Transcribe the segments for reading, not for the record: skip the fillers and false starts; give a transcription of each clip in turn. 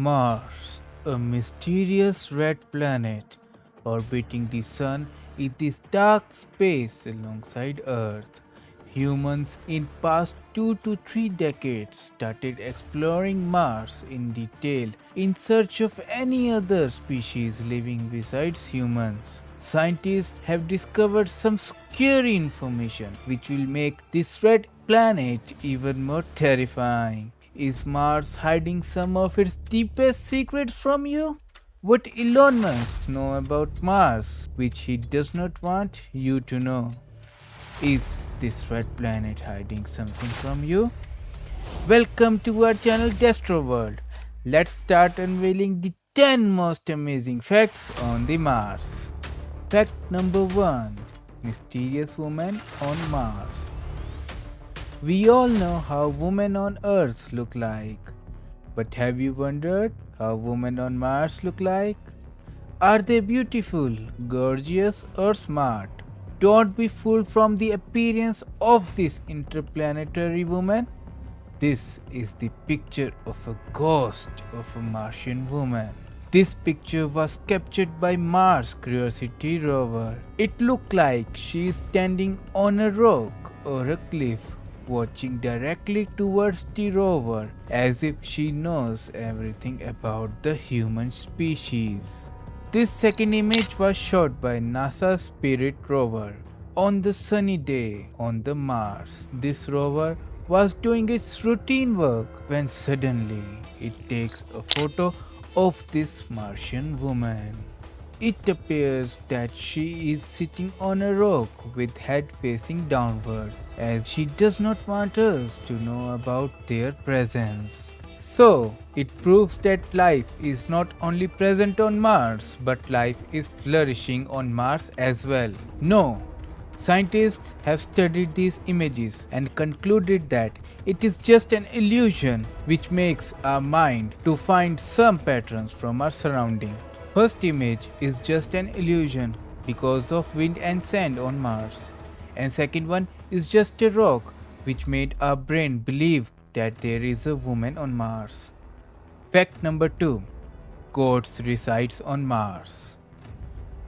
Mars, a mysterious red planet orbiting the Sun in this dark space alongside Earth. Humans in past 2 to 3 decades started exploring Mars in detail in search of any other species living besides humans. Scientists have discovered some scary information which will make this red planet even more terrifying. Is Mars hiding some of its deepest secrets from you? What Elon Musk know about Mars which he does not want you to know? Is this red planet hiding something from you? Welcome to our channel Dastro World. Let's start unveiling the 10 most amazing facts on the Mars. Fact number 1. Mysterious woman on Mars. We all know how women on Earth look like. But have you wondered how women on Mars look like? Are they beautiful, gorgeous, or smart? Don't be fooled from the appearance of this interplanetary woman. This is the picture of a ghost of a Martian woman. This picture was captured by Mars Curiosity rover. It looked like she is standing on a rock or a cliff, watching directly towards the rover as if she knows everything about the human species. This second image was shot by NASA's Spirit rover on the sunny day on the Mars. This rover was doing its routine work when suddenly it takes a photo of this Martian woman. It appears that she is sitting on a rock with head facing downwards as she does not want us to know about their presence. So, it proves that life is not only present on Mars but life is flourishing on Mars as well. No, scientists have studied these images and concluded that it is just an illusion which makes our mind to find some patterns from our surrounding. First image is just an illusion because of wind and sand on Mars, and second one is just a rock which made our brain believe that there is a woman on Mars. Fact number 2. Gods resides on Mars.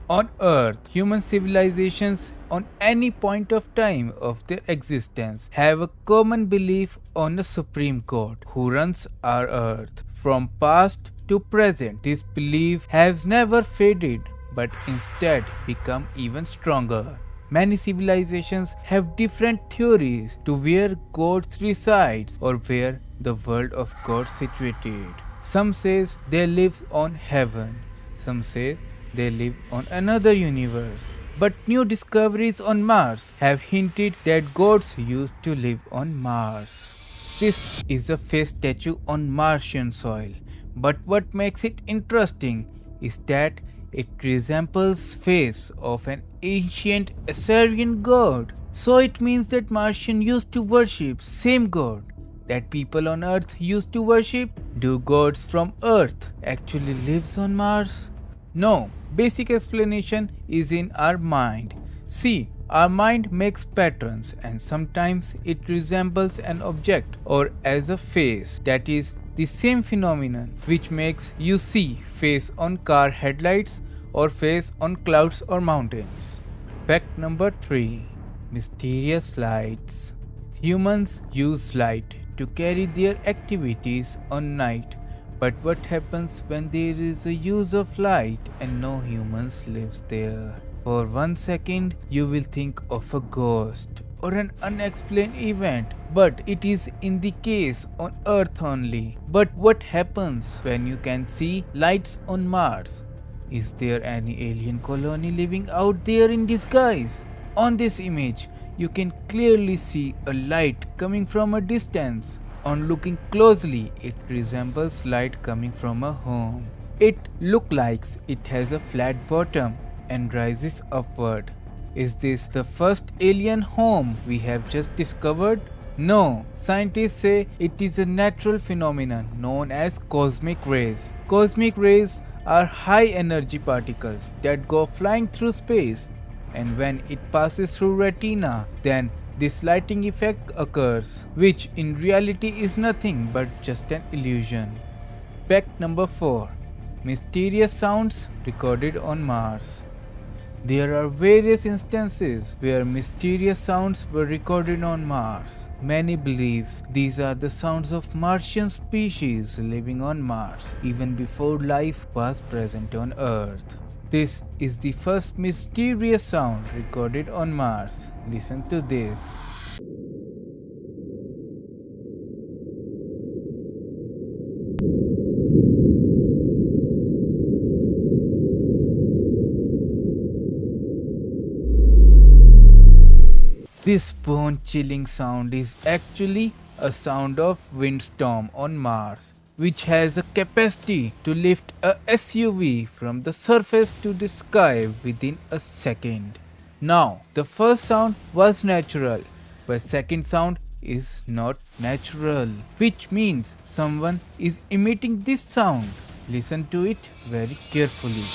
On Earth, human civilizations on any point of time of their existence have a common belief on a supreme god who runs our Earth. From past to present, this belief has never faded but instead become even stronger. Many civilizations have different theories to where God resides or where the world of God situated. Some says they live on heaven, some say they live on another universe. But new discoveries on Mars have hinted that gods used to live on Mars. This is a face statue on Martian soil, but what makes it interesting is that it resembles face of an ancient Assyrian god. So it means that Martians used to worship same god that people on Earth used to worship. Do gods from Earth actually lives on Mars? No, basic explanation is in our mind. See, our mind makes patterns and sometimes it resembles an object or as a face. That is the same phenomenon which makes you see face on car headlights or face on clouds or mountains. Fact number 3. Mysterious lights. Humans use light to carry their activities on night. But what happens when there is a use of light and no humans lives there? For 1 second, you will think of a ghost or an unexplained event, but it is in the case on Earth only. But what happens when you can see lights on Mars? Is there any alien colony living out there in disguise? On this image, you can clearly see a light coming from a distance. On looking closely, it resembles light coming from a home. It looks like it has a flat bottom and rises upward. Is this the first alien home we have just discovered? No, scientists say it is a natural phenomenon known as cosmic rays. Cosmic rays are high energy particles that go flying through space, and when it passes through retina, then this lighting effect occurs, which in reality is nothing but just an illusion. Fact number 4. Mysterious sounds recorded on Mars. There are various instances where mysterious sounds were recorded on Mars. Many believe these are the sounds of Martian species living on Mars even before life was present on Earth. This is the first mysterious sound recorded on Mars. Listen to this. This bone-chilling sound is actually a sound of windstorm on Mars, which has a capacity to lift a SUV from the surface to the sky within a second. Now, the first sound was natural, but second sound is not natural, which means someone is emitting this sound. Listen to it very carefully.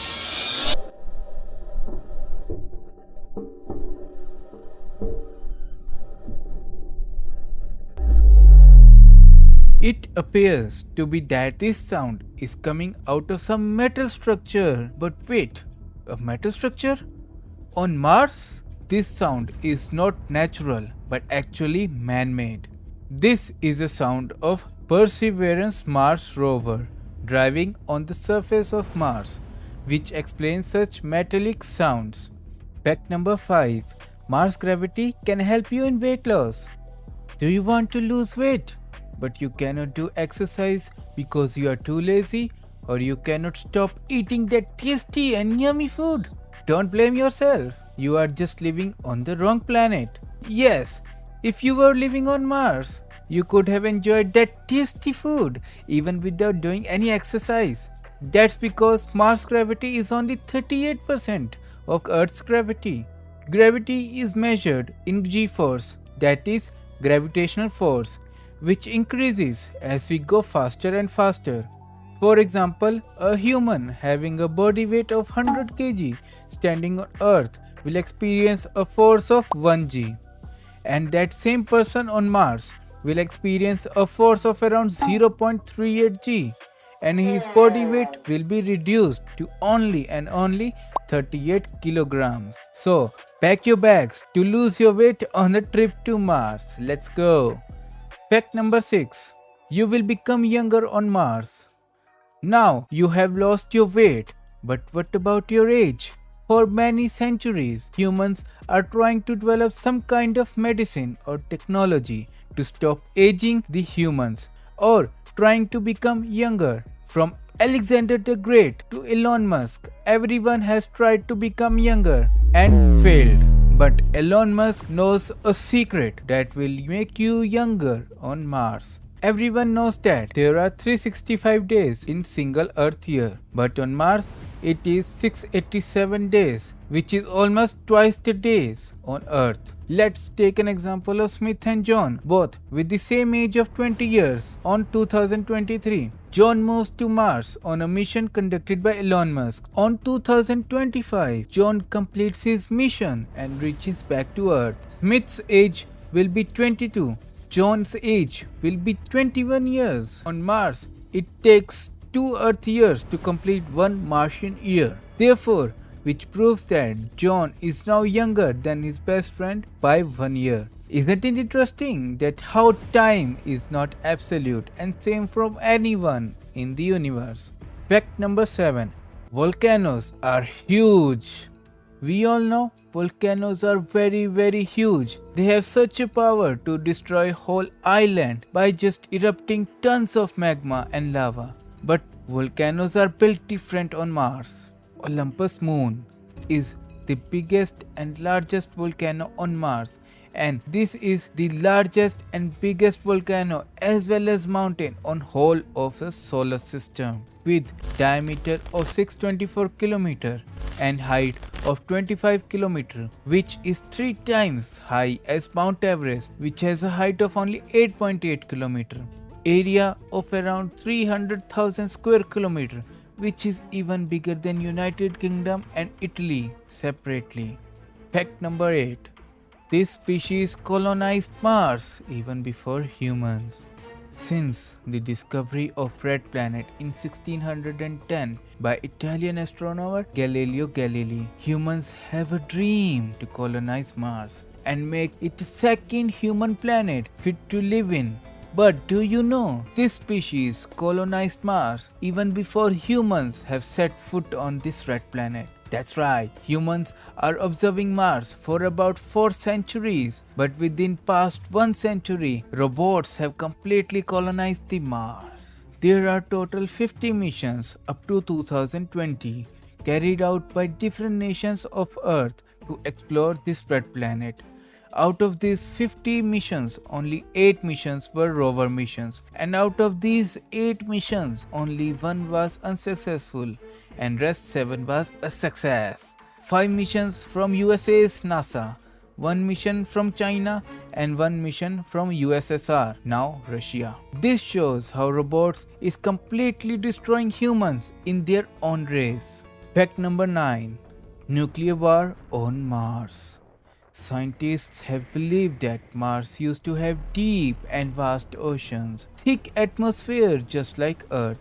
It appears to be that this sound is coming out of some metal structure. But wait, a metal structure? On Mars? This sound is not natural but actually man-made. This is the sound of Perseverance Mars rover driving on the surface of Mars, which explains such metallic sounds. Fact number 5. Mars gravity can help you in weight loss. Do you want to lose weight, but you cannot do exercise because you are too lazy, or you cannot stop eating that tasty and yummy food? Don't blame yourself. You are just living on the wrong planet. Yes, if you were living on Mars, you could have enjoyed that tasty food even without doing any exercise. That's because Mars gravity is only 38% of Earth's gravity. Gravity is measured in g-force, that is gravitational force, which increases as we go faster and faster. For example, a human having a body weight of 100 kg standing on Earth will experience a force of 1 g, and that same person on Mars will experience a force of around 0.38 g, and his body weight will be reduced to only and only 38 kilograms. So, pack your bags to lose your weight on a trip to Mars. Let's go. Fact number 6. You will become younger on Mars. Now you have lost your weight, but what about your age? For many centuries, humans are trying to develop some kind of medicine or technology to stop aging the humans, or trying to become younger. From Alexander the Great to Elon Musk, everyone has tried to become younger and failed. But Elon Musk knows a secret that will make you younger on Mars. Everyone knows that there are 365 days in single Earth year, but on Mars it is 687 days, which is almost twice the days on Earth. Let's take an example of Smith and John, both with the same age of 20 years on 2023. John moves to Mars on a mission conducted by Elon Musk. On 2025, John completes his mission and reaches back to Earth. Smith's age will be 22. John's age will be 21 years. On Mars, it takes 2 Earth years to complete 1 Martian year. Therefore, which proves that John is now younger than his best friend by 1 year. Isn't it interesting that how time is not absolute and same from anyone in the universe? Fact number 7. Volcanoes are huge. We all know volcanoes are very huge. They have such a power to destroy whole island by just erupting tons of magma and lava. But volcanoes are built different on Mars. Olympus Moon is the biggest and largest volcano on Mars, and this is the largest and biggest volcano as well as mountain on whole of the solar system, with diameter of 624 km and height of 25 km, which is 3 times high as Mount Everest, which has a height of only 8.8 km. Area of around 300,000 square km, which is even bigger than United Kingdom and Italy separately. Fact number 8. This species colonized Mars even before humans. Since the discovery of red planet in 1610 by Italian astronomer Galileo Galilei, humans have a dream to colonize Mars and make it a second human planet fit to live in. But do you know, this species colonized Mars even before humans have set foot on this red planet. That's right, humans are observing Mars for about 4 centuries, but within past 1 century, robots have completely colonized the Mars. There are total 50 missions up to 2020 carried out by different nations of Earth to explore this red planet. Out of these 50 missions, only 8 missions were rover missions, and out of these 8 missions, only 1 was unsuccessful, and rest 7 was a success. 5 missions from USA's NASA, 1 mission from China, and 1 mission from USSR, now Russia. This shows how robots is completely destroying humans in their own race. Fact number 9. Nuclear war on Mars. Scientists have believed that Mars used to have deep and vast oceans, thick atmosphere just like Earth.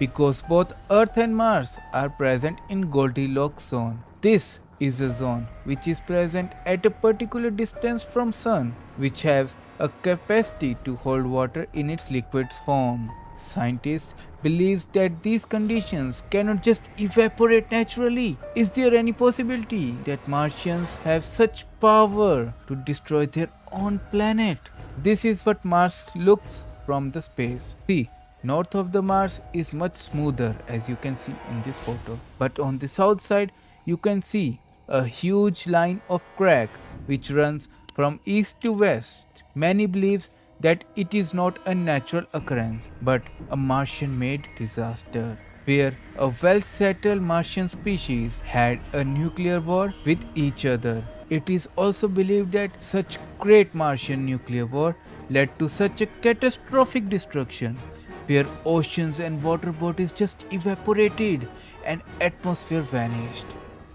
Because both Earth and Mars are present in Goldilocks zone. This is a zone which is present at a particular distance from Sun, which has a capacity to hold water in its liquid form. Scientists believe that these conditions cannot just evaporate naturally. Is there any possibility that Martians have such power to destroy their own planet? This is what Mars looks from the space. See, north of the Mars is much smoother as you can see in this photo. But on the south side, you can see a huge line of crack which runs from east to west. Many believe that it is not a natural occurrence but a Martian-made disaster, where a well-settled Martian species had a nuclear war with each other. It is also believed that such great Martian nuclear war led to such a catastrophic destruction, where oceans and water bodies just evaporated and atmosphere vanished,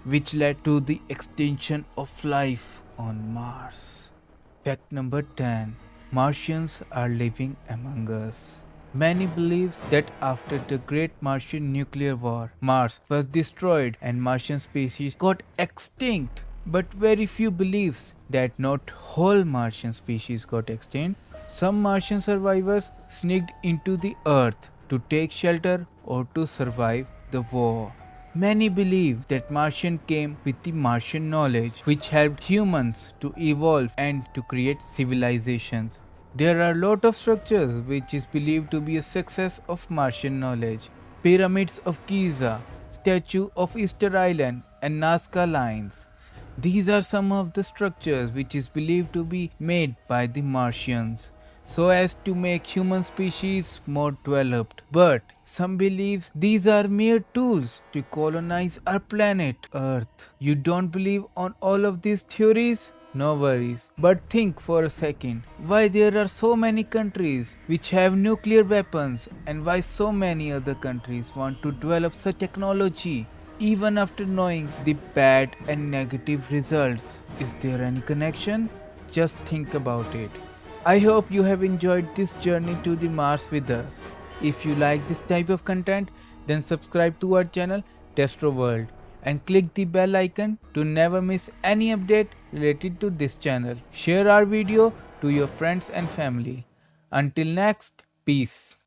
which led to the extinction of life on Mars. Fact number 10. Martians are living among us. Many believe that after the Great Martian Nuclear War, Mars was destroyed and Martian species got extinct. But very few believes that not whole Martian species got extinct. Some Martian survivors sneaked into the Earth to take shelter or to survive the war. Many believe that Martian came with the Martian knowledge which helped humans to evolve and to create civilizations. There are a lot of structures which is believed to be a success of Martian knowledge. Pyramids of Giza, Statue of Easter Island and Nazca Lines. These are some of the structures which is believed to be made by the Martians, so as to make human species more developed. But some believe these are mere tools to colonize our planet Earth. You don't believe on all of these theories? No worries. But think for a second, why there are so many countries which have nuclear weapons and why so many other countries want to develop such technology even after knowing the bad and negative results? Is there any connection? Just think about it. I hope you have enjoyed this journey to the Mars with us. If you like this type of content, then subscribe to our channel Dastro World and click the bell icon to never miss any update related to this channel. Share our video to your friends and family. Until next, peace.